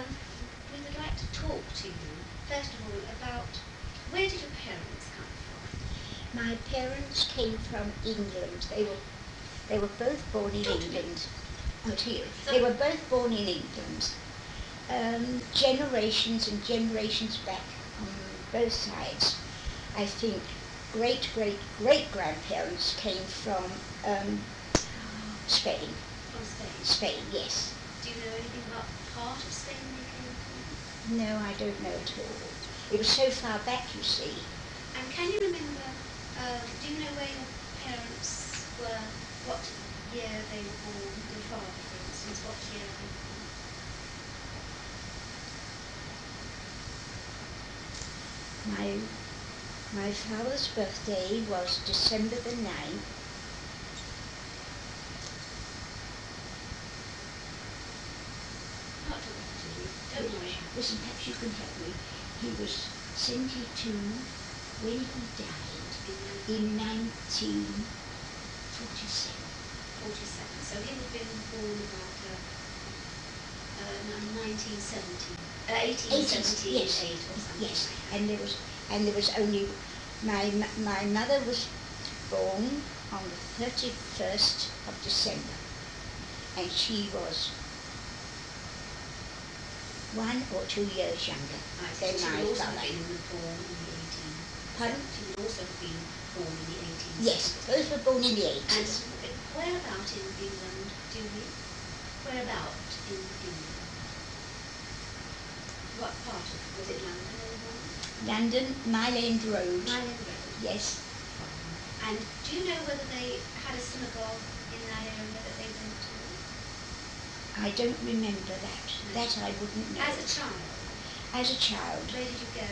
we would like to talk to you, first of all, about where did your parents come from? My parents came from England. They were both born in England. Oh, to you. They were both born in England. Generations and generations back on both sides. I think great great great grandparents came from Spain. From Spain? Spain, yes. Do you know anything about the part of Spain they came from? No, I don't know at all. It was so far back, you see. And can you remember, do you know where your parents were, what year they were born? Your father, for instance, what year they were born? My father's birthday was December the 9th. Not to worry, don't worry. Listen, perhaps you can help me. He was 72 when he died in 1947. 47. So he would have been born about 1970, 1878 yes, or something. yes. And there was only my mother was born on the 31st of December, and she was 1 or 2 years younger than She my would also father. have been born in the 18. Pardon? She would also have been born in the 18. Yes, both were born in the And 80s. whereabout in England do we? Whereabout in England? What part of, was it London they were born? London, Mile End Road. Mile End Road. Yes. And do you know whether they had a synagogue in that area that they went to? I don't remember that. No. That I wouldn't know. As a child, As a child, where did you go?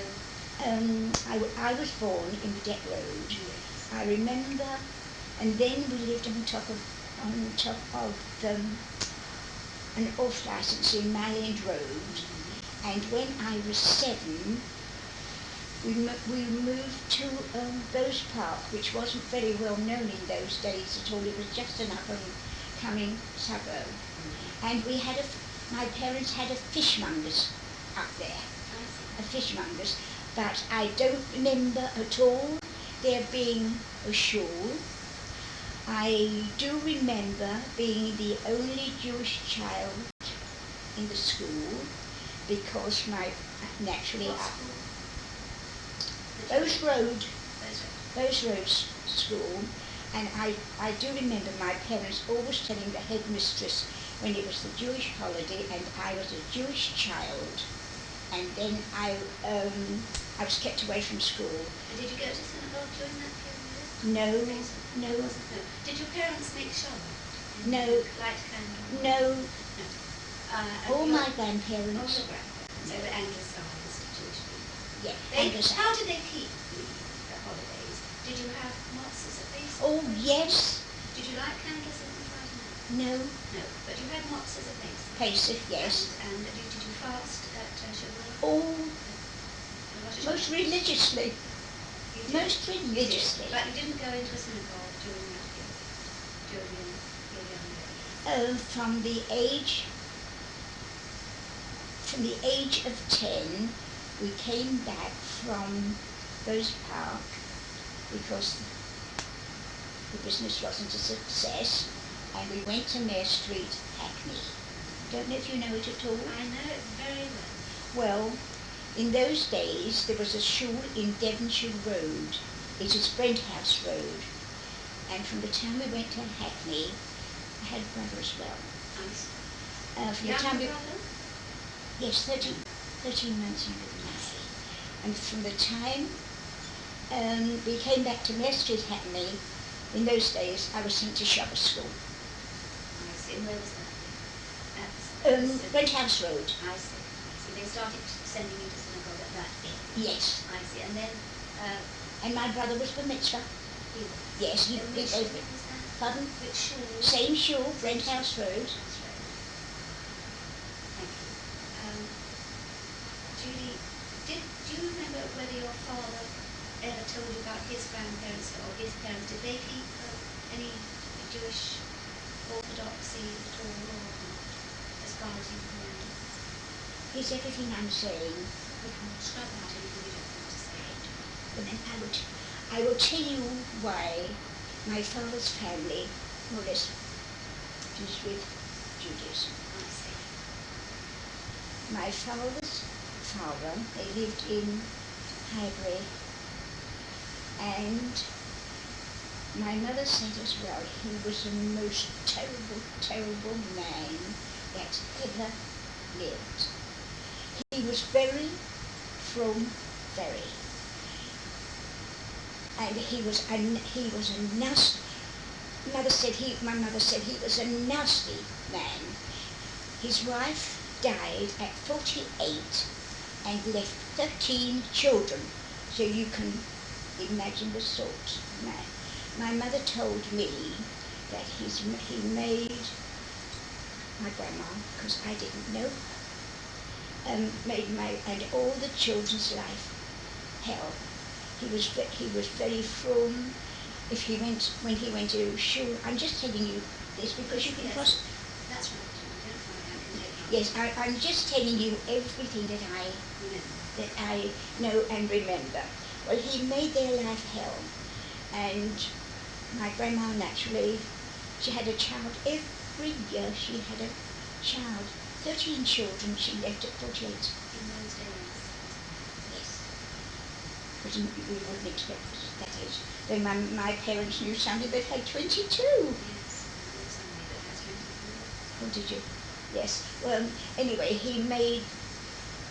I was born in Bidet Road. Yes. I remember, and then we lived on top of an off licence in Mile End Road. And when I was 7, we moved to Bowes Park, which wasn't very well known in those days at all. It was just an up and coming suburb. And we had my parents had a fishmonger's up there, a fishmonger's, but I don't remember at all there being a shul. I do remember being the only Jewish child in the school because Bowes Road School, and I do remember my parents always telling the headmistress when it was the Jewish holiday and I was a Jewish child, and then I was kept away from school. And did you go to synagogue during that period? No. Did your parents make Shabbat? No. Light candles? No. All my All grandparents. your grandparents. They were Anglicized Jewish people. Yeah. How did they keep the holidays? Did you have matzahs at least? Oh yes. Did you light candles at the time? No. No, but you had matzahs at least. Pesach, yes. And did you fast at Shabbat? Oh, Rosh most Hashanah? religiously. You did. Most religiously. But you didn't go into a synagogue during that period, during your young days? From the age of 10, we came back from Bowes Park because the business wasn't a success, and we went to Mare Street, Hackney. Don't know if you know it at all. I know it very well. Well, in those days there was a shul in Devonshire Road. It is Brenthouse Road. And from the time we went to Hackney, I had a brother as well. From the time brother? Yes, 13 months younger than I. And from the time we came back to Mare Street, Hackney, in those days I was sent to Shabbos school. I see. And where was that? Brenthouse Road. I see. So they started sending you to synagogue at that age. Yes. I see. And then And my brother was bar mitzvah. he was. Yes, he And we which both. shul was that? Pardon? Which shul? Same shul, Brenthouse Road. That's right. Thank you. Julie, do you remember whether your father ever told you about his grandparents or his parents? Did they keep any Jewish orthodoxy at all or not, as far as you can remember? Here's everything I'm saying. We can struggle out anything you don't want to say. But then I will tell you why my father's family, more or less, is with Judaism. I see. My father's father, they lived in Highbury, and my mother said as well, he was the most terrible, terrible man that ever lived. He was very very. And he was a nasty. My mother said he was a nasty man. His wife died at 48 and left 13 children. So you can imagine the sort of man. My mother told me that he made my grandma, because I didn't know, and all the children's life hell. He was very from. When he went to shul, I'm just telling you this because you can Yes. cross. That's right. I can take that. Yes, I'm just telling you everything that I know and remember. Well, he made their life hell, and my grandma naturally, she had a child every year. She had a child, 13 children. She left at 48. In those days. Yes. But we wouldn't expect that age. Then my parents knew somebody that had 22. Yes. There's somebody that has 24. Oh, did you? Yes. Well, anyway,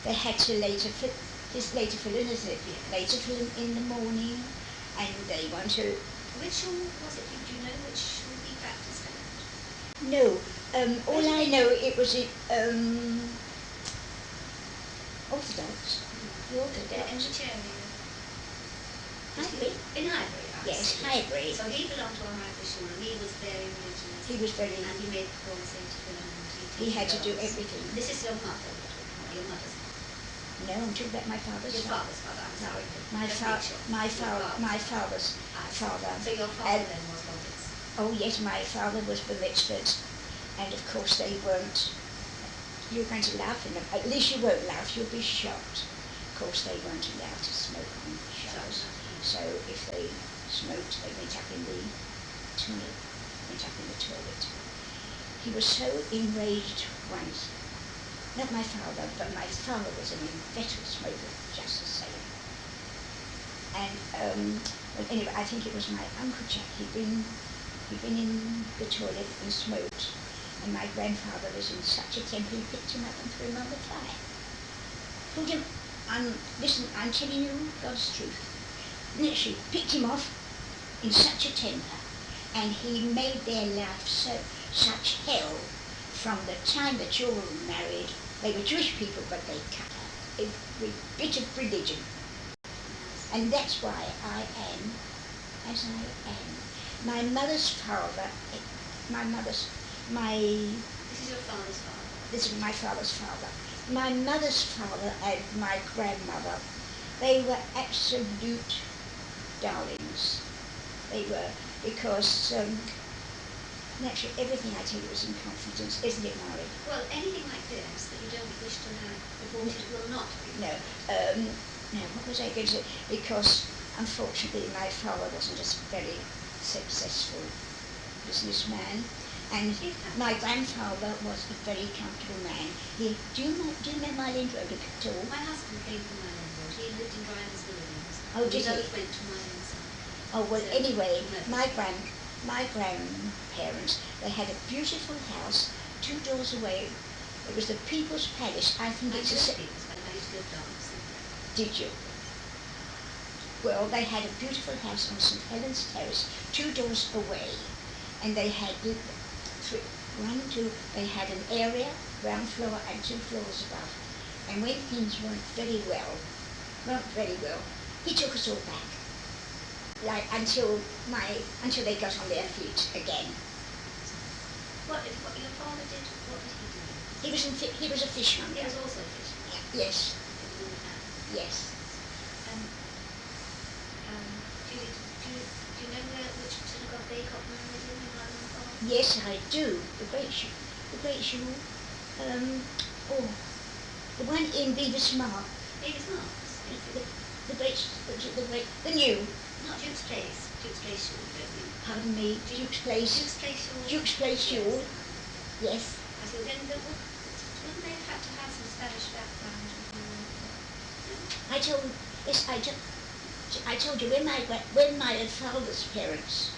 they had to later fill in, isn't it? Later fill in the morning, and they want to. Which shul was it? Do you know which shul he practiced at? No. All I know, it was Orthodox. The Orthodox. In which area? Highbury. In Highbury. Yes, Highbury. So he belonged to a Highbury shul, and he was very religious. He was very. And he made the call saying to fill in. He had to do everything. This is your mother, your mother's mother. No, I'm talking about my father's. Your father's father. I'm sorry. My father's father. So your father then was Roberts. Oh yes, my father was from Richford, and of course they weren't. You're going to laugh, and at least you won't laugh. You'll be shocked. Of course, they weren't allowed to smoke on showers. So if they smoked, they went up in the toilet. He was so enraged once. Not my father, but my father was an inveterate smoker, just the same. And well, anyway, I think it was my Uncle Jack. He'd been in the toilet and smoked, and my grandfather was in such a temper he picked him up and threw him on the fire. Pulled him. Listen, I'm telling you God's truth. Literally picked him off in such a temper, and he made their life such hell from the time the children were married. They were Jewish people, but they cut out every bit of religion. And that's why I am as I am. My mother's father, This is your father's father. this is my father's father. My mother's father and my grandmother, they were absolute darlings. They were, because naturally everything I tell you is in confidence, isn't it, Mary? Well, anything like this that you don't wish to have reported will not be. No. No, what was I going to say? Because unfortunately my father wasn't a very successful businessman, and my grandfather was a very comfortable man. Do you remember Island Road at all? My husband came from Island Road. He lived in Drivers Williams. Oh, We did he? both went to Island Side. Oh well, So, anyway, no. my grandparents, they had a beautiful house 2 doors away. It was the People's Palace. I think I it's used a. to but I used to go dance. Did you? Well, they had a beautiful house on St. Helens Terrace, 2 doors away, and they had they had an area, ground floor and 2 floors above. And when things weren't very well, he took us all back, like until they got on their feet again. What your father did? What did he do? He was a fisherman. He was also a fisherman. Yes, In the town. yes. Do you know which synagogue they got married in Highland Park? Yes, I do. The great shoe. Oh, The one in Beavis Mark. Davis Marks. The new. Not Duke's Place. Duke's Place Shore, you don't mean. Pardon me, Duke's Place. Duke's Place Shore. Duke's Place Shore. Yes. I said, then wouldn't they have had to have some Spanish background? I told you when my father's parents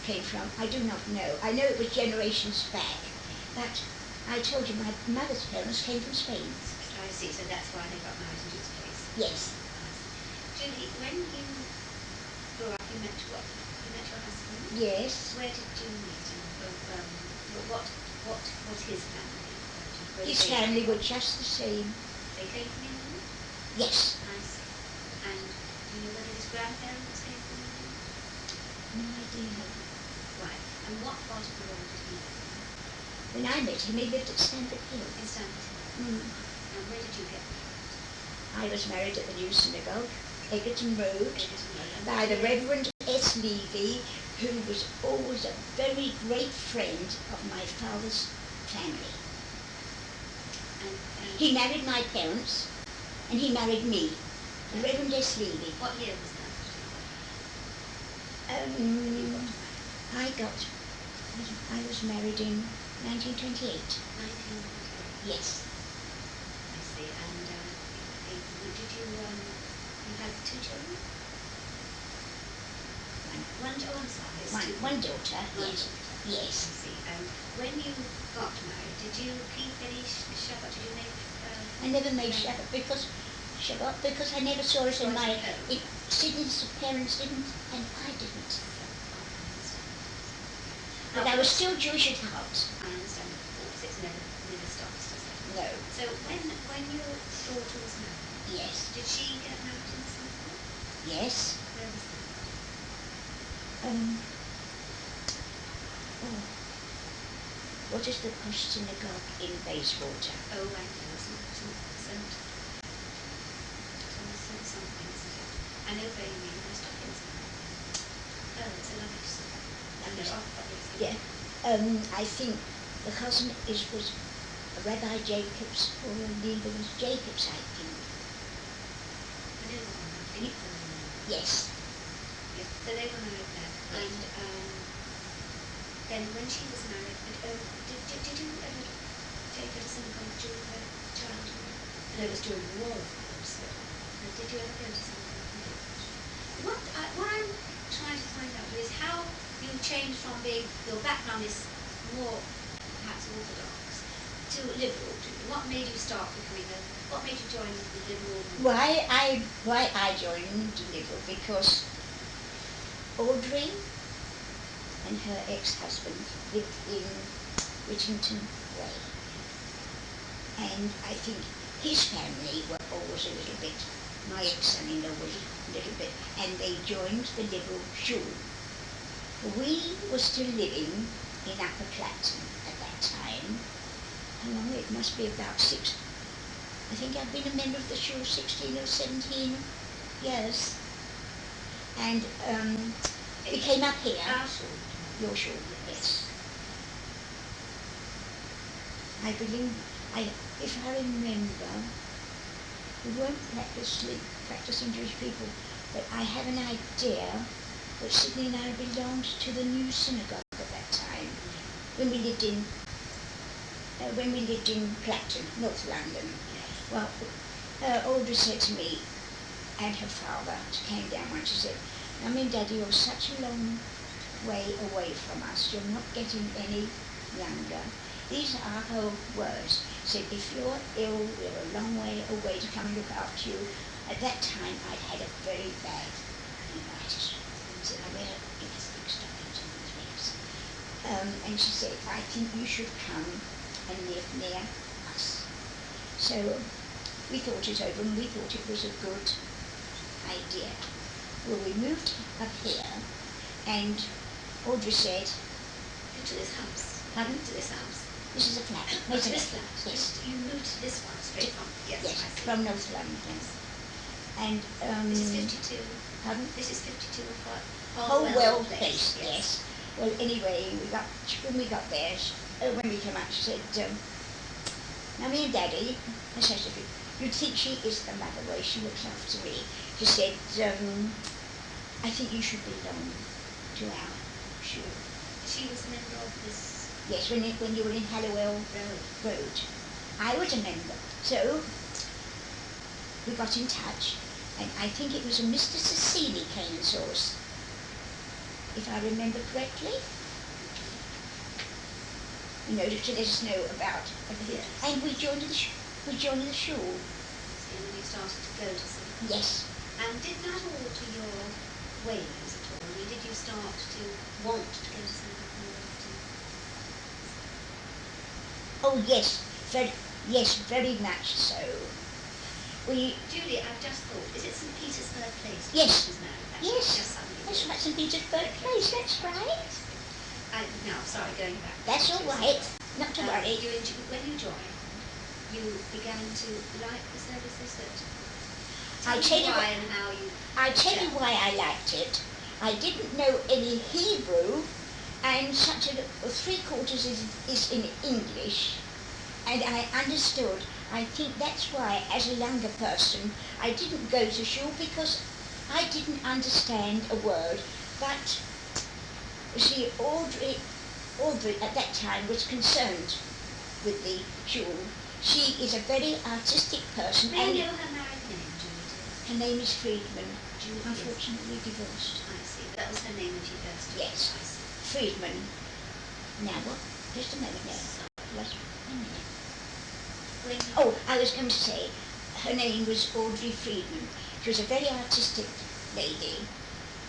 came from. I do not know. I know it was generations back, but I told you my mother's parents came from Spain. I see. So that's why they got married in Duke's Place. Yes. Julie, when you grew up, you met your husband. Yes. Where did you meet him? What his family? His family were just the same. They came from England? Yes. I see. And do you know whether his grandparents came from England? No idea. Right. And what part of the world did he live in? When I met him, he lived at Stamford Hill. In Stamford Hill. Mm. And where did you get married? I was married at the New Synagogue, Egerton Road, Egerton Road. by the Reverend S. Levy, who was always a very great friend of my father's family. And He married my parents, and he married me, the Reverend S. Levy. what year was that? I was married in 1928. 1928. Yes. I see. And did you had 2 children? I'm sorry. It's two. One daughter, One yes. daughter. Yes. I see. When you got married, did you keep any Shabbat? Did you make? I never made Shabbat because I never saw it in my. Sidney's parents didn't, and I didn't. But I was still Jewish at heart. I understand. Of course, it never stops, does it? No. So when your daughter was married, Yes. did she get married in Singapore? Yes. Where was that? What is the posh synagogue in Bayswater? Oh, I know. Some something, isn't it? I know where you mean. West Hawkins. Oh, it's a lovely story. And they're off, obviously. Yeah. I think the cousin was Rabbi Jacobs, or neither was Jacobs, I think. I know the one. I think. Yes. Yeah. So they were married there. And then when she was married, did you ever take her to synagogue during her childhood? And it was during the war, of course. But did you ever go to synagogue? What I'm trying to find out is how you changed from being, your background is more perhaps orthodox to liberal. What made you start becoming what made you join the liberal? Why I joined Liberal? Because Audrey and her ex-husband lived in Whittington Way, and I think his family were always a little bit. My ex-son-in-law was a little bit, and they joined the Liberal Shul. We were still living in Upper Clapton at that time. How long? It must be about 6. I think I've been a member of the Shul 16 or 17 years. And we came up here. Our shul. Your Shul, yes. I believe, if I remember, we weren't practicing Jewish people, but I have an idea that Sidney and I belonged to the New Synagogue at that time, when we lived in Clapton, North London. Well, Audrey said to me, and her father came down once, she said, "Mummy and Daddy, you're such a long way away from us, you're not getting any younger." These are her words. Said, "If you're ill, we're a long way away to come and look after you." At that time, I'd had a very bad pneumonitis. So I wear elastic stockings on my legs. And she said, "I think you should come and live near us." So we thought it over, and we thought it was a good idea. Well, we moved up here, and Audrey said, To this house. Pardon? To this house. "This is a flat." Oh, to this flat. Yes. You moved to this one straight from. Yes. Yes, I see. from North London. And This is 52. pardon? This is 52 of what? Holwell Place. Yes. Well, anyway, when we got there, when we came out, she said, Mummy and Daddy, necessity. You'd think she is the mother way she looks after me. She said, I think you should belong to our shul. She was a member of this Yes, when you were in Hallowell Road. I was a member. So we got in touch, and I think it was a Mr. Cecily came and saw us, if I remember correctly. You know, to let us know about everything. Yes. And we joined the shul. And then you started to go to St. Yes. And did that alter your ways at all? I mean, did you start to want to go to St. more often? Oh yes, very much so. Julie, I've just thought, is it St. Petersburg Place? Yes. Which is now, Yes. Just suddenly That's thought. right, St. Petersburg Place, that's right. No, sorry, going back. That's all right. Not to worry. When you joined, you began to like the services that... I tell you why and how you... I tell you why I liked it. I didn't know any Hebrew, and such a three-quarters is in English, and I understood. I think that's why, as a younger person, I didn't go to shul, because I didn't understand a word. But you see, Audrey at that time was concerned with the shul. She is a very artistic person. May I and know her married name, Julie? her name is Friedman, Julie. unfortunately divorced. I see. That was her name when she first joined. Yes. I see. Friedman. Now what? Just a moment now. Just a minute. When you... Oh, I was going to say, her name was Audrey Friedman. She was a very artistic lady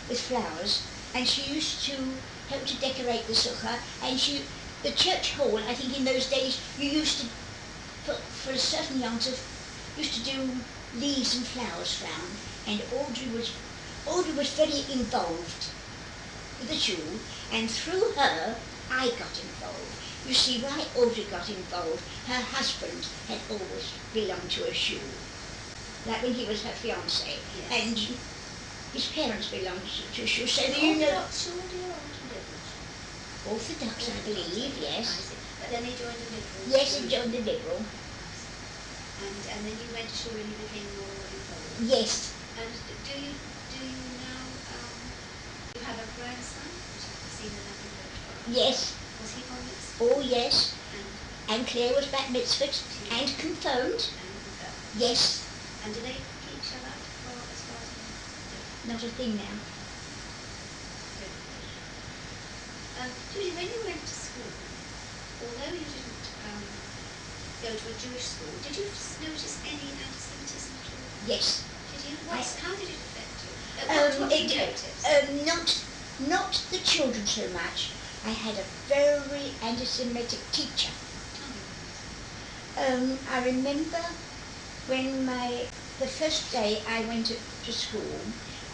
with flowers, and she used to help to decorate the sukkah, and the church hall, I think in those days, you used to, for a certain yontif, used to do leaves and flowers round, and Audrey was very involved with the shul, and through her, I got involved. You see, why Audrey got involved, her husband had always belonged to a shul, like when he was her fiancé, Yes. and his parents belonged to a shul, so The you know, Orthodox shul, dear, or liberal? Orthodox, I believe, I yes. see. But then they joined the liberal. Yes, he joined the liberal. And then you went to shul and you became more involved. Yes, And do you now, you have a grandson, which I've seen in that photo. yes, Was he born this? oh yes, And and Claire was bat mitzvahed and confirmed, yes, And do they keep Shabbat for as far as you know? not a thing now. Julie, when you went to school, although you didn't go to a Jewish school, did you notice any anti-Semitism at all? Yes. Did you? How did it affect you? What did you notice? Not the children so much. I had a very anti-Semitic teacher. I remember when the first day I went to school,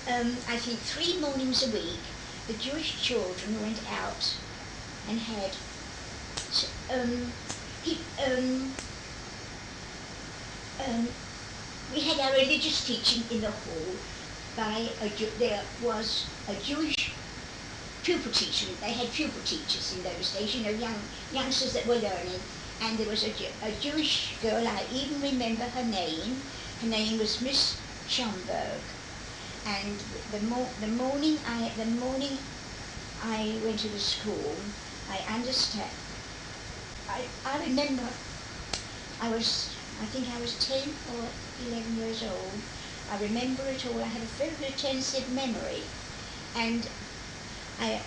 I think 3 mornings a week, the Jewish children went out and had, we had our religious teaching in the hall by there was a Jewish pupil teacher. They had pupil teachers in those days, you know, youngsters that were learning. And there was a Jewish girl, I even remember her name. Her name was Miss Schomburg. And the morning I went to the school, I understand. I remember I think I was 10 or 11 years old. I remember it all. I had a very retentive memory. And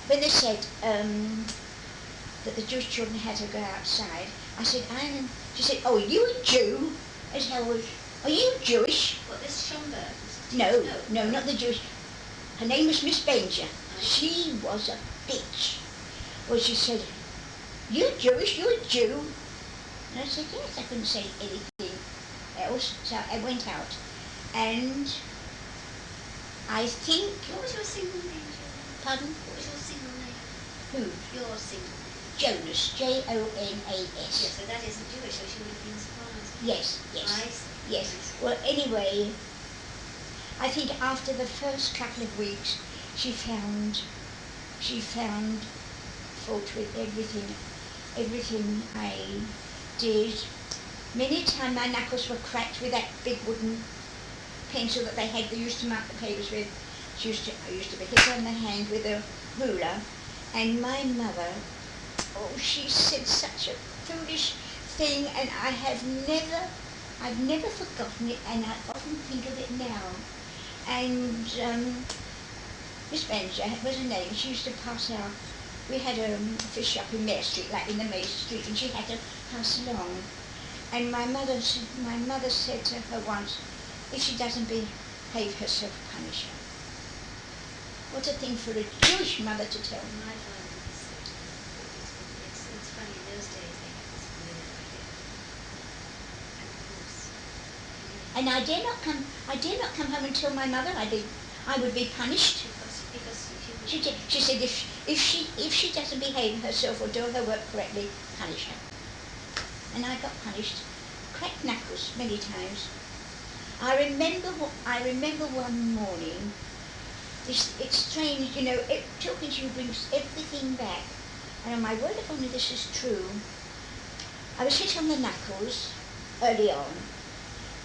when they said that the Jewish children had to go outside, I said, she said, oh, are you a Jew? I said, are you Jewish? What, this Schomburg? No, not the Jewish. Her name was Miss Benja. She was a bitch. Well, she said, you Jewish, you're a Jew. And I said, yes, I couldn't say anything else. So I went out. And I think... What was your single name, Julie? Pardon? What was your single name? Who? Your single name. Jonas, Jonas. Yes, so that isn't Jewish, so she would have been surprised. Yes. I see. Yes. Well, anyway, I think after the first couple of weeks, she found fault with everything I did, Many a time my knuckles were cracked with that big wooden pencil that they had. They used to mark the papers with. I used to be hit on the hand with a ruler, and my mother, oh, she said such a foolish thing, and I've never forgotten it, and I often think of it now. And Miss Manager was her name. She used to pass out. We had a fish shop in Mare Street, like in the Main Street, and she had to pass along. And my mother said to her once, if she doesn't behave herself, punish her. What a thing for a Jewish mother to tell. My father was it's funny, in those days they had this weird idea. And of course, And I dare not come home and tell my mother I would be punished. because She said if she doesn't behave herself or do her work correctly, punish her. And I got punished, cracked knuckles many times. I remember one morning. It's strange, talking to you brings everything back. And on my word of honour, this is true. I was hit on the knuckles early on,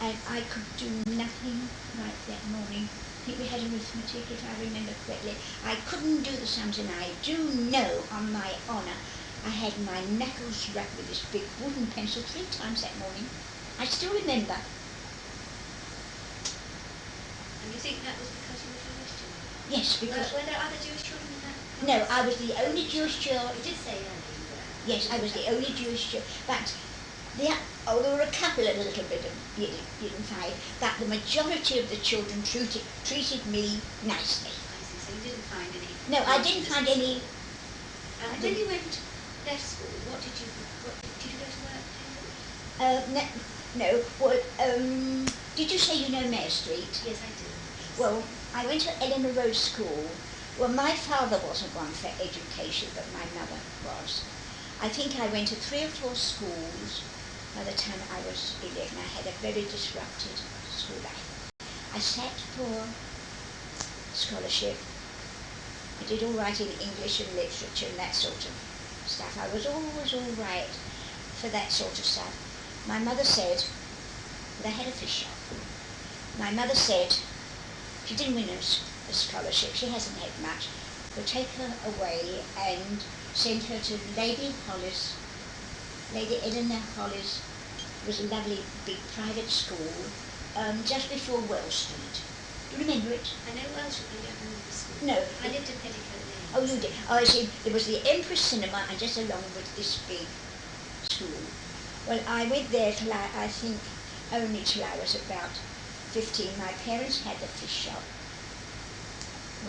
and I could do nothing right that morning. I think we had arithmetic, if I remember correctly. I couldn't do the sums, and I do know, on my honour, I had my knuckles wrapped with this big wooden pencil 3 times that morning. I still remember. And you think that was because you were Jewish children? Yes, because... Were there other Jewish children in that? No, I was the only Jewish child. You did say earlier you were. Yes, I was the only Jewish child. But there were a couple of little bit of didn't find, but the majority of the children treated me nicely. I see, so you didn't find any... No, I didn't find any... when you left school, did you go to work? No, well, did you say you know Mare Street? Yes, I do. Well, I went to Eleanor Road School. Well, my father wasn't one for education, but my mother was. I think I went to 3 or 4 schools by the time I was 11. I had a very disrupted school life. I sat for scholarship. I did all right in English and literature and that sort of stuff. I was always all right for that sort of stuff. My mother said, they had a fish shop. My mother said, she didn't win a scholarship, she hasn't had much, we'll take her away and send her to Lady Hollis. Lady Eleanor Hollis was a lovely big private school just before Wells Street. Do you remember it? I know Welsh, but I don't remember the school. No. I lived in Petticoat Lane. Oh, you did? Oh, I see. There was the Empress Cinema and just along with this big school. Well, I went there till I think only till I was about 15. My parents had a fish shop.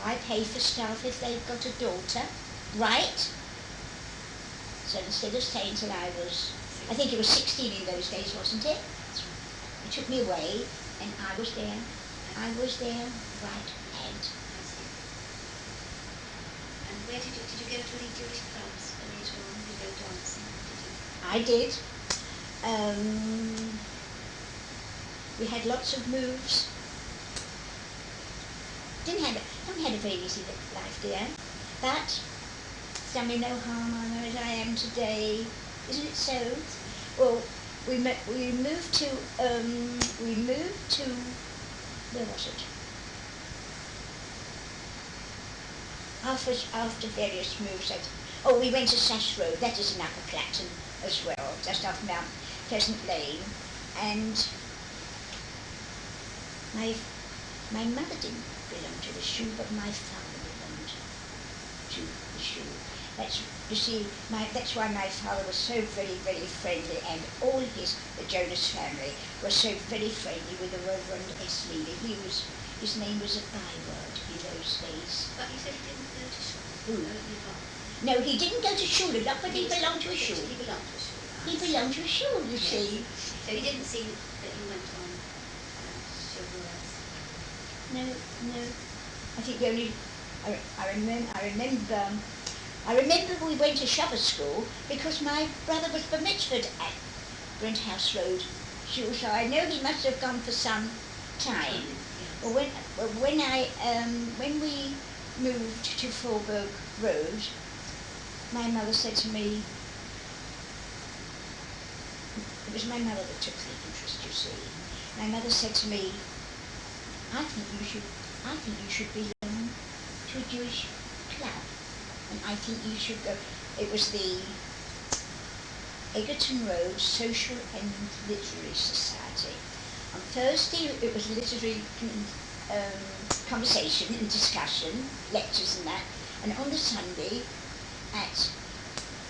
Why pay for staff if they've got a daughter, right? So instead of staying till I think it was 16 in those days, wasn't it? They took me away, and I was there right hand. I see. And where did you go to any Jewish clubs later on? Did you go dancing? I did. We had lots of moves. Don't have a very easy life, dear. But it's done me no harm. I'm as I am today. Isn't it so? Well, we moved to where was it? After various moves, we went to Sash Road. That is in Upper Clacton as well, just off Mount Pleasant Lane, and my mother didn't belong to the shoe, but my father belonged to the shoe. That's why my father was so very, very friendly, and all the Jonas family was so very friendly with the Reverend S. Levy. His name was a byword in those days. But you said he didn't go to school. Who? Your father. No, he didn't go to shul, but he belonged to a shul. He belonged to a shul. He belonged to a shul, you see. So he didn't see that you went on Shavuos. No. I think the only I remember we went to Shabbos school because my brother was bar mitzvahed at Brent House Road shul, so I know he must have gone for some time. Well, when we moved to Fallburg Road, my mother said to me, it was my mother that took the interest, you see. My mother said to me, I think you should belong to a Jewish club, and I think you should go. It was the Egerton Road Social and Literary Society. On Thursday it was literary conversation and discussion, lectures and that, and on the Sunday at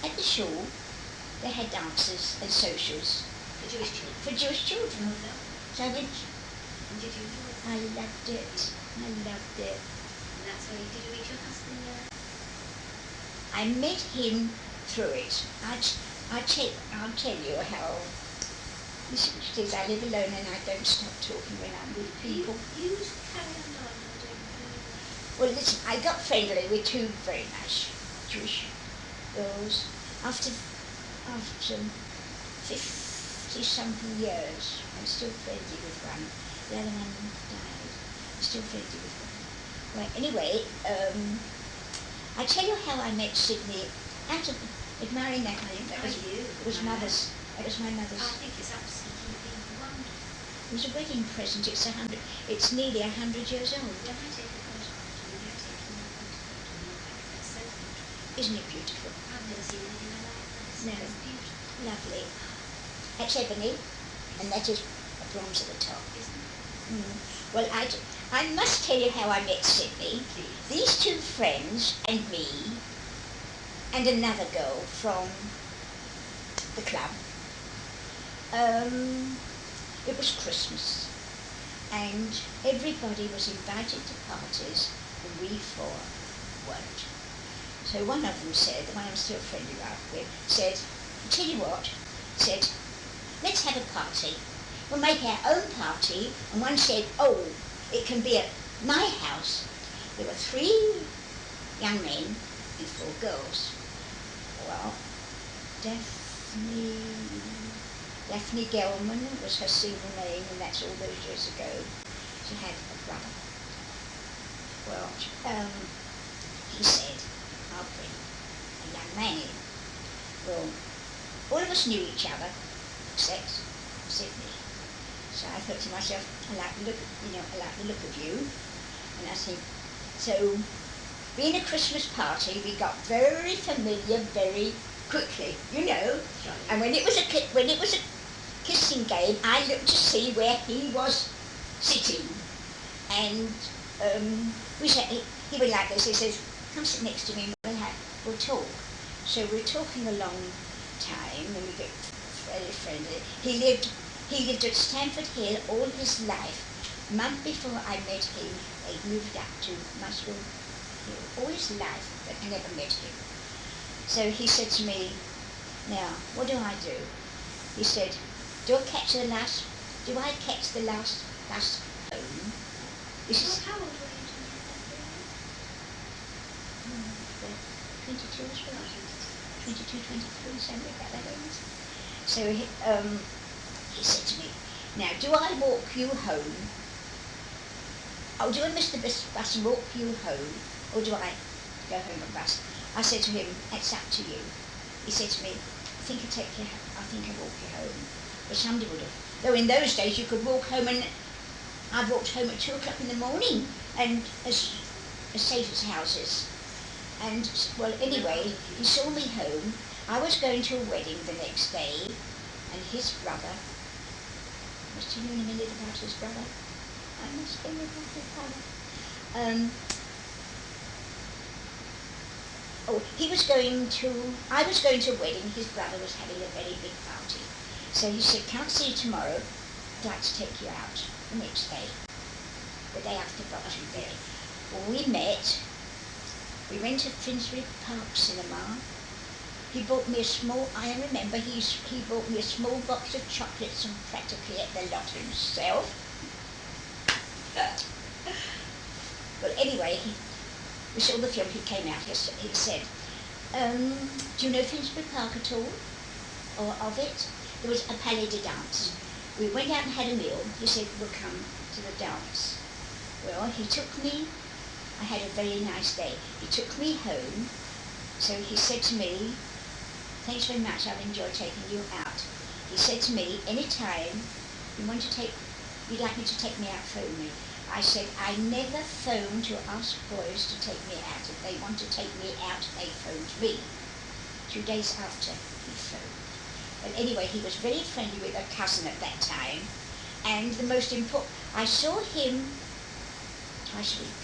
the shul they had dances and socials For Jewish children. for Jewish children. Oh, no. So I went. And did you enjoy it? I loved it. I loved it. And that's where did you meet your husband there? I met him through it. I'll tell you how this is. I live alone and I don't stop talking when I'm with people. You carry on, darling, I don't know. Well, listen, I got friendly with two very nice Jewish girls after 50-something years. I'm still friendly with one. The other one died. I'm still friendly with one. Well, anyway, I tell you how I met Sydney out of admiring that name. That was my mother's. That was my mother's. I think it's absolutely wonderful. It was a wedding present. It's nearly 100 years old. When I take a photograph of you, you're taking a photograph of you. That's so beautiful. Isn't it beautiful? I've never seen anything like that. No. It's beautiful, Lovely. That's ebony, and that is a bronze at the top. isn't it? Well, I must tell you how I met Sydney. Please. These two friends and me and another girl from the club. It was Christmas and everybody was invited to parties and we four weren't. So one of them said, the one I'm still friendly with, said, tell you what, said, let's have a party. We'll make our own party. And one said, oh, it can be at my house. There were 3 young men and 4 girls. Well, Daphne Gelman was her single name, and that's all those years ago. She had a brother. Well, he said, I'll bring a young man in. Well, all of us knew each other, except Sydney. So I thought to myself, I like the look of you. And I think, so being a Christmas party, we got very familiar very quickly, you know. And when it was a kissing game, I looked to see where he was sitting. And we said, he would like this. He says, come sit next to me and we'll talk. So we're talking a long time, and we get very friendly. He lived at Stamford Hill all his life. A month before I met him, he moved up to Muswell Hill all his life, but I never met him. So he said to me, now, what do I do? He said, do I catch the last bus home? This is How old were you when you had that 22 as well. 22, 23, something like that age. So he said to me, now, do I walk you home? Oh, do I miss the bus and walk you home? Or do I go home on bus? I said to him, it's up to you. He said to me, I think I'll walk you home. But somebody would have. Though in those days you could walk home, and I walked home at 2 o'clock in the morning, and as safe as houses. And, well, anyway, he saw me home. I was going to a wedding the next day, and his brother, must you know in a minute about his brother? I must tell you about his brother. I was going to a wedding. His brother was having a very big party. So he said, can't see you tomorrow. I'd like to take you out the next day. The day after Boxing Day. Well, we met. We went to Finsbury Park Cinema. He bought me he bought me a small box of chocolates and practically ate the lot himself. Well, anyway, we saw the film. He came out. He said, do you know Finsbury Park at all? Or of it? There was a Palais de Danse. We went out and had a meal. He said, we'll come to the dance. Well, he took me. I had a very nice day. He took me home. So he said to me, thanks very much, I've enjoyed taking you out. He said to me, any time you'd like me to take me out, phone me. I said, I never phone to ask boys to take me out. If they want to take me out, they phoned me. 2 days after he phoned. But anyway, he was very friendly with a cousin at that time. And the most important, I saw him twice a week.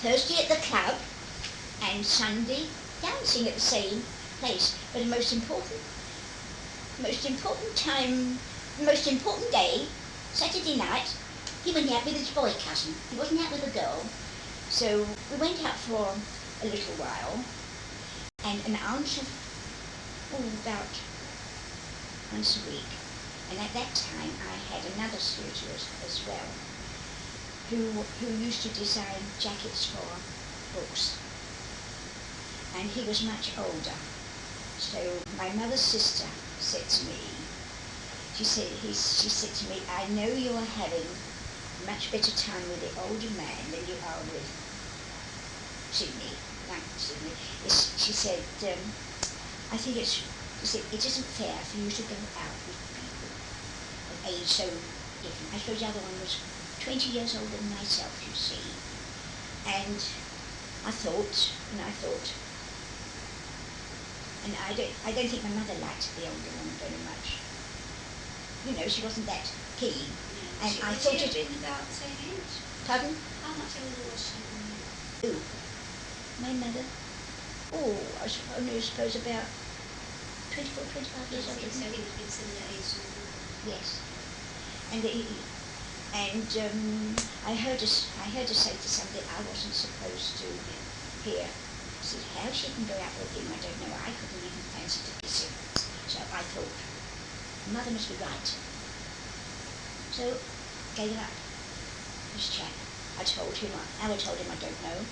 Thursday at the club, and Sunday dancing at the same place. But the most important day, Saturday night, he went out with his boy cousin. He wasn't out with a girl. So we went out for a little while, and an aunt of, about once a week. And at that time I had another suitor as well, who used to design jackets for books. And he was much older. So my mother's sister said to me, she said to me, I know you are having much better time with the older man than you are with Sydney. She said, I think it isn't fair for you to go out with people of age so different. I suppose the other one was 20 years older than myself, you see. And I thought, and I don't think my mother liked the older one very much. You know, she wasn't that keen. And I thought it been about the same age. Pardon? How much older was she than you? Who? My mother? I suppose about 24, 25 years older. So he would have been similar age to you. Yes. I heard her say to somebody I wasn't supposed to hear. I said, how she can go out with him, I don't know. I couldn't even fancy to kiss him. So I thought, mother must be right. So, gave it up. This chap. I told him I don't know.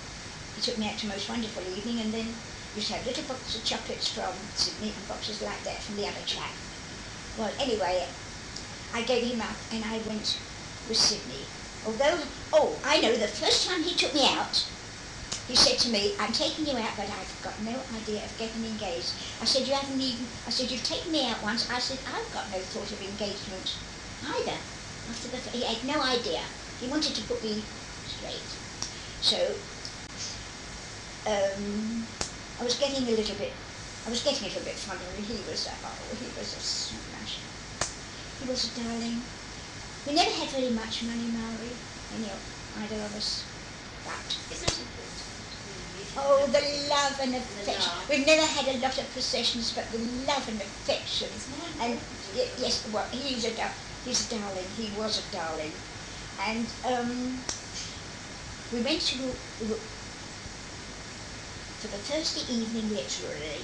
He took me out to a most wonderful evening, and then used to have little boxes of chocolates from Sydney and boxes like that from the other chap. Well, anyway, I gave him up and I went with Sydney. I know, the first time he took me out, he said to me, I'm taking you out, but I've got no idea of getting engaged. I said, you've taken me out once. I said, I've got no thought of engagement either. He had no idea. He wanted to put me straight. So, I was getting a little bit fond of him. He was a smash. He was a darling. We never had very much money, Mary, either of us. But It's not important. oh, the love and affection. We've never had a lot of possessions, but the love and affection. It's more And important. yes, well, he's a darling. He was a darling. And we went to for the Thursday evening literary.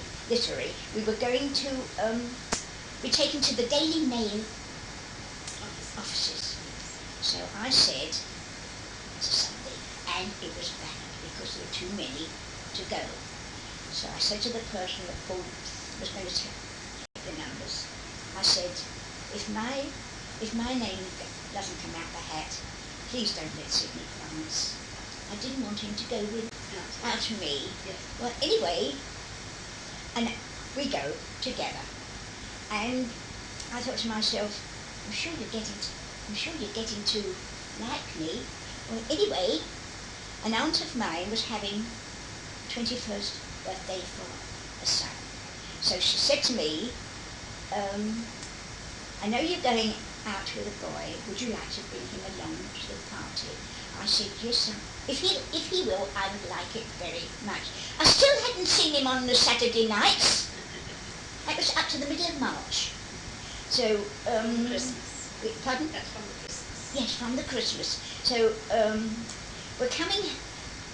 We were going to be taken to the Daily Mail offices. So I said, it's a Sunday, and it was bad because there were too many to go. So I said to the person that was going to take the numbers, I said, if my name doesn't come out the hat, please don't let Sydney France. I didn't want him to go without me. Yes. Well, anyway, and we go together. And I thought to myself, I'm sure you're getting to like me. Well, anyway, an aunt of mine was having 21st birthday for a son. So she said to me, I know you're going out with a boy. Would you like to bring him along to the party? I said, yes, if he will, I would like it very much. I still hadn't seen him on the Saturday nights. That was up to the middle of March. So, Christmas. Pardon? That's from the Christmas. Yes, from the Christmas. So, we're coming,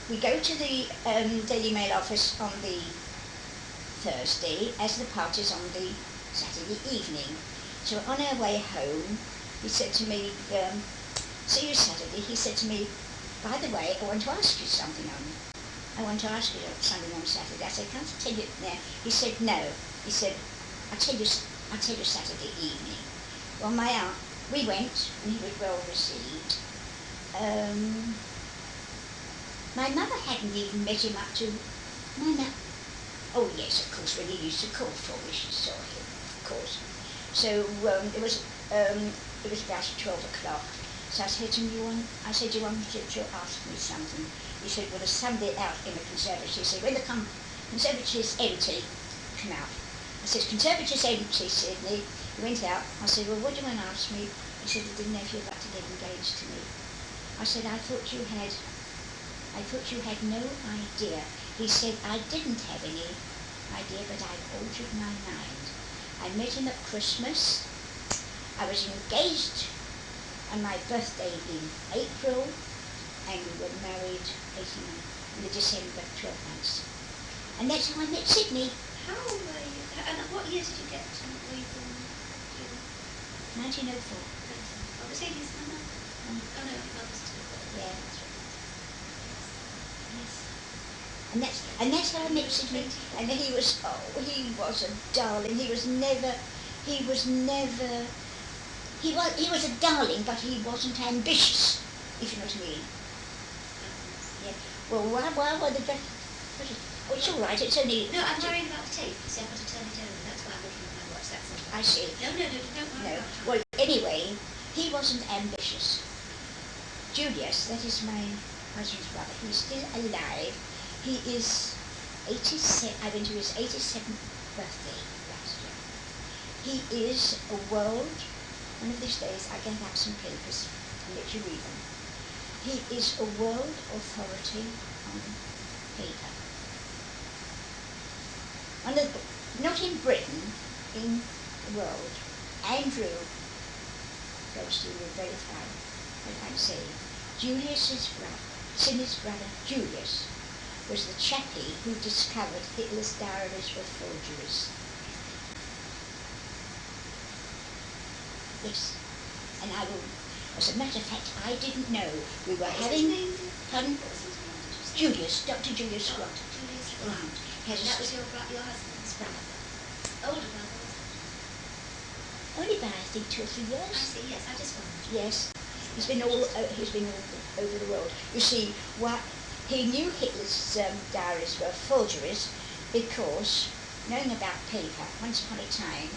we go to the Daily Mail office on the Thursday, as the party's on the Saturday evening. So on our way home, he said to me, see you Saturday. He said to me, by the way, I want to ask you something on Saturday. I said, can't I tell you now? He said, no. He said, I'll tell you Saturday evening. Well, my aunt, we went, and he was well received. My mother hadn't even met him up to, oh yes, of course, when he used to call for me, she saw him. So it was about 12 o'clock. So I said to him, I said, you wanted to ask me something? He said, well, there's somebody out in the Conservatory. He said, when the Conservatory's empty, come out. I said, Conservatory's empty, Sydney. He went out. I said, well, what do you want to ask me? He said, I didn't know if you'd like to get engaged to me. I said, I thought you had no idea. He said, I didn't have any idea, but I've altered my mind. I met him at Christmas. I was engaged on my birthday in April, and we were married in the December, 12 months. And that's how I met Sydney. How old were you? And what year did you get to? Were you born? 1904. Oh, was Hades my mother? Oh no, my mother's too. Yeah. That's right. Yes. And that's how I met Sydney. And he was a darling. He was a darling, but he wasn't ambitious, if you know what I mean. Yeah. Well, why were the dress? Oh, it's all right. It's only. No, I'm worrying about the tape. You see, I've got to turn it over. That's why I'm looking at my watch. That's all. I see. No, don't worry about that. Well, anyway, he wasn't ambitious. Julius, that is my husband's brother, he's still alive. He is 87, I went to his 87th birthday last year. He is one of these days I get out some papers and let you read them. He is a world authority on paper. Not in Britain, in the world. Andrew goes to verify what I'm saying. Julius's brother, Sydney's brother Julius, was the chappie who discovered Hitler's diaries were forgeries. Yes, and I will. As a matter of fact, I didn't know we were having. Pardon? Julius, Dr. Julius Grant. Julius Grant. That was your husband's brother. Older brother, was it? Only by I think 2 or 3 years. I see. Yes, I just wondered. Yes, he's been all over the world. You see, he knew Hitler's diaries were forgeries because, knowing about paper, once upon a time,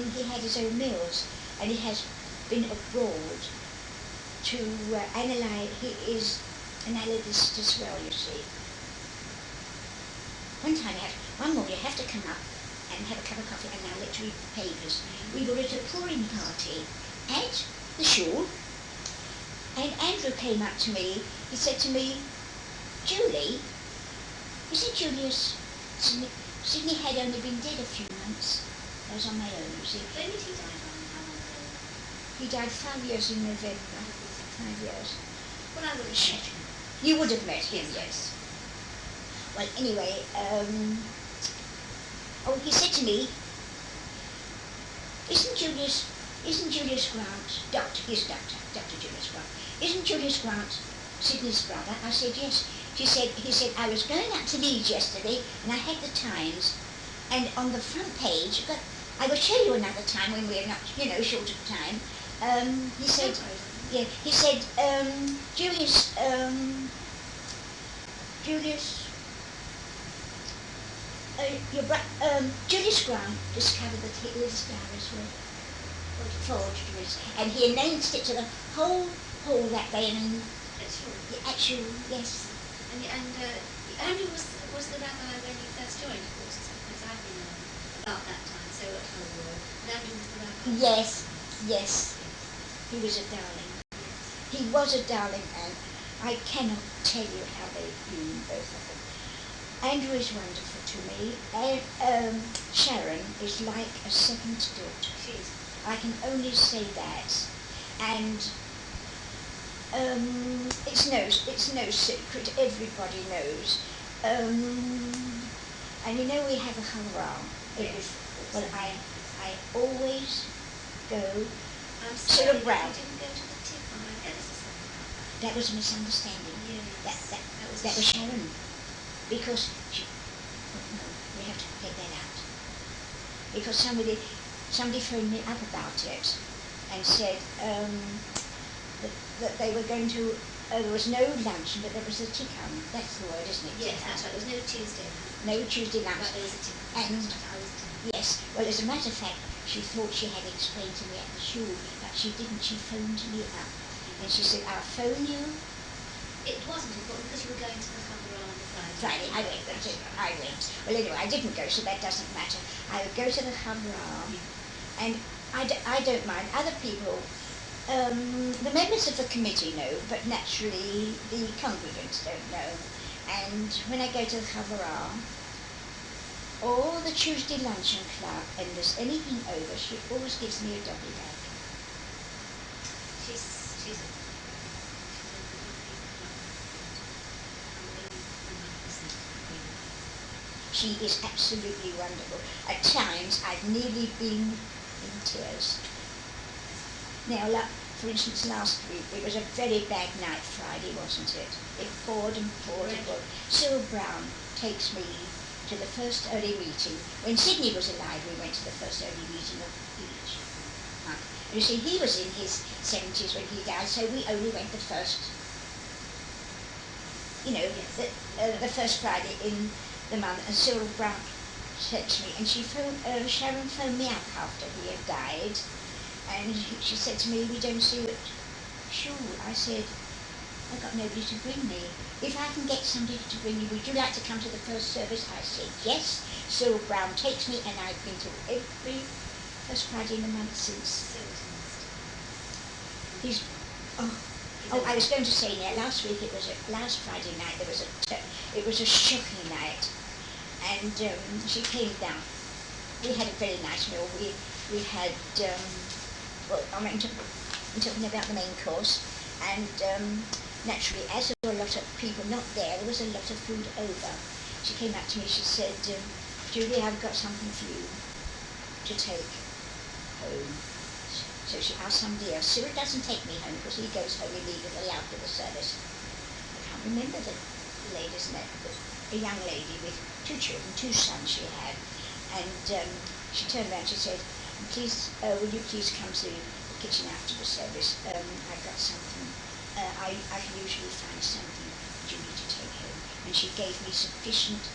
he had his own mills, and he has been abroad to analyze. He is an analyst as well, you see. One morning you have to come up and have a cup of coffee, and now let's read the papers. We were at a pouring party at the shul, and Andrew came up to me. He said to me, Julie, isn't Julius, Sydney had only been dead a few months. I was on my own, you see. When did he die? How long ago? He died 5 years in November. 5 years. Well, I would have met him. You would have met him, yes. Well, anyway, he said to me, isn't Julius Grant, Dr. Julius Grant, isn't Julius Grant Sydney's brother? I said, yes. He said, I was going up to Leeds yesterday, and I had the Times, and on the front page, but I will show you another time when we're not, short of time. He said, Julius Grant discovered that Hitler's diaries were forgeries, and he announced it to the whole hall that day. And the actual, yes. And Andrew was the rabbi when you first joined, of course, because I've been about that time, so at Hull. And Andrew was the rabbi. Yes. He was a darling. He was a darling, and I cannot tell you how they've been, both of them. Andrew is wonderful to me. Sharon is like a second daughter. She is. I can only say that. And it's no secret. Everybody knows. And we have a hurrah. Yes. Well, I always go. I'm sorry Brown. that you didn't go to the tip on my head. That was a misunderstanding. Yes. That was Sharon. Because we have to take that out. Because somebody phoned me up about it and said that they were going to. There was no lunch, but there was a tikkun. That's the word, isn't it? Yes, that's right. There was no Tuesday lunch. No Tuesday lunch. But there was a tikkun. And yes, well, as a matter of fact, She thought she had explained to me at the school, but she didn't. She phoned me up and she said, I'll phone you It wasn't important because you were going to the cover on the Friday. Friday. I went, that's it. I went. Well, anyway, I didn't go, so that doesn't matter. I would go to the Hamra, and I don't mind. Other people, the members of the committee know, but naturally the congregants don't know. And when I go to the Hamra, or the Tuesday luncheon club, and there's anything over, she always gives me a double bag. She's a She is absolutely wonderful. At times, I've nearly been in tears. Now, for instance, last week, it was a very bad night Friday, wasn't it? It poured and poured and poured. Cyril Brown takes me to the first early meeting. When Sydney was alive, we went to the first early meeting of each month. You see, he was in his 70s when he died, so we only went the first, the first Friday in the month. And Cyril Brown texted me, and Sharon phoned me up after he had died, and she said to me, we don't see you at shul. I said, I've got nobody to bring me. If I can get somebody to bring you, would you like to come to the first service? I said, yes. Cyril Brown takes me, and I've been to every first Friday in the month since. I was going to say now, last Friday night, it was a shocking night, and she came down. We had a very nice meal. We had, I'm talking about the main course, and naturally, as there were a lot of people not there was a lot of food over. She came up to me, she said, Julie, I've got something for you to take home. So she asked somebody else. Cyril doesn't take me home because he goes home immediately after the service. I can't remember the lady's name, but a young lady with 2 children, 2 sons she had. And she turned around, she said, please, will you please come to the kitchen after the service? I've got something. I can usually find something that you need to take home. And she gave me sufficient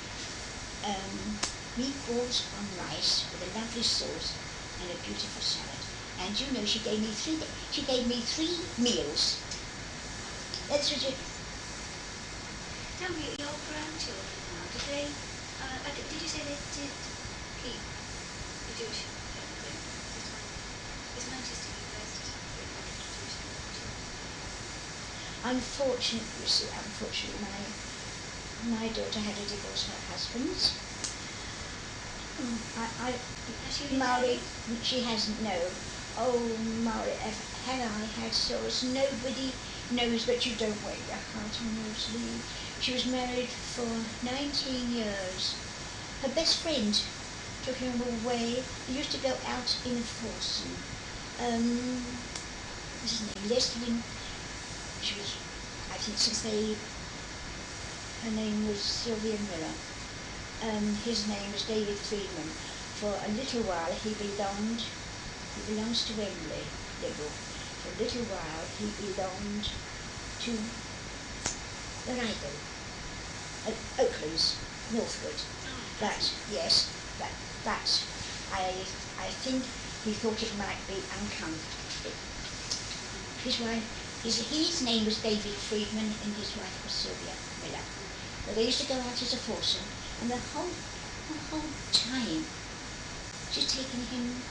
meatballs on rice with a lovely sauce and a beautiful salad. And she gave me 3 meals. That's what Tell me, your grandchildren now, did you say they did keep the Jewish faith? Is Manchester University Jewish? Unfortunately, my daughter had to divorce her husband. Maori, she hasn't, no. Oh, Maori, had I had sores, nobody knows, but you don't wear your heart on your sleeve. She was married for 19 years. Her best friend took him away. He used to go out in Forson. What's his name? Leslie. She was, I think, her name was Sylvia Miller. His name was David Friedman. For a little while he belongs to Wembley, Liberal. For a little while he belonged to where I go, Oaklands, Northwood. But I think he thought it might be uncomfortable. His name was David Friedman and his wife was Sylvia Miller. But they used to go out as a foursome, and the whole time she's taken him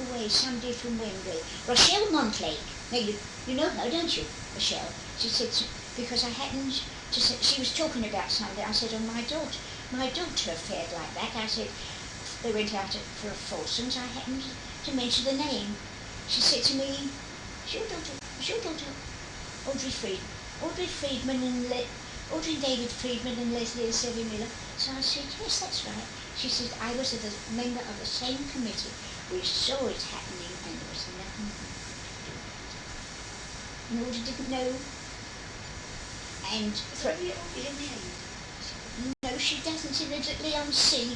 away, somebody from Wembley. Rochelle Montlake. Now you know her, don't you, Rochelle? She said, because I happened to say, she was talking about something. I said, oh, my daughter fared like that. I said, they went out for a foursomes. I happened to mention the name. She said to me, is your daughter Audrey Friedman and David Friedman and Leslie and Sylvia Miller? So I said, yes, that's right. She said, I was a member of the same committee. We saw it happening and there was nothing we could do about it. And Audrey didn't know. And no, she doesn't. She lives at Leigh-on-Sea.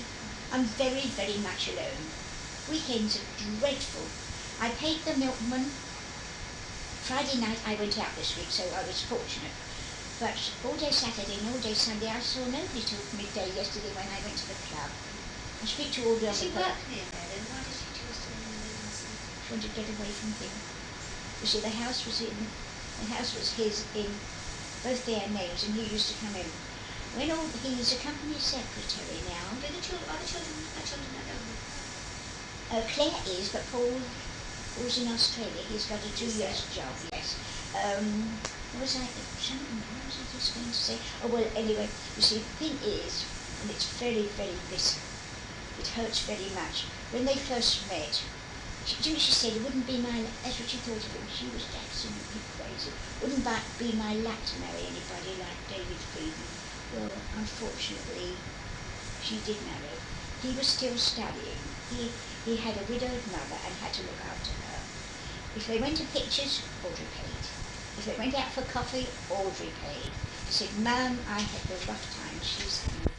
I'm very, very much alone. Weekends are dreadful. I paid the milkman. Friday night I went out this week, so I was fortunate. But all day Saturday and all day Sunday I saw nobody till midday yesterday when I went to the club. I speak to all the other Does she work near there then? Why did she choose to She wanted to get away from him. You see, the house was his in both their names, and he used to come in. He's a company secretary now. Do the children, are the children at home? Claire is, but Paul's in Australia. He's got a 2 years job, yes. What was I just going to say? Oh, well, anyway, you see, the thing is, and it's very, very bitter, it hurts very much. When they first met, she said it wouldn't be that's what she thought of him. She was absolutely crazy. Wouldn't be my luck to marry anybody like David Frieden. Well, unfortunately, she did marry. He was still studying. He had a widowed mother and had to look after her. If they went to pictures, Audrey paid. If they went out for coffee, Audrey paid. He said, Mum, I had the rough time. She's having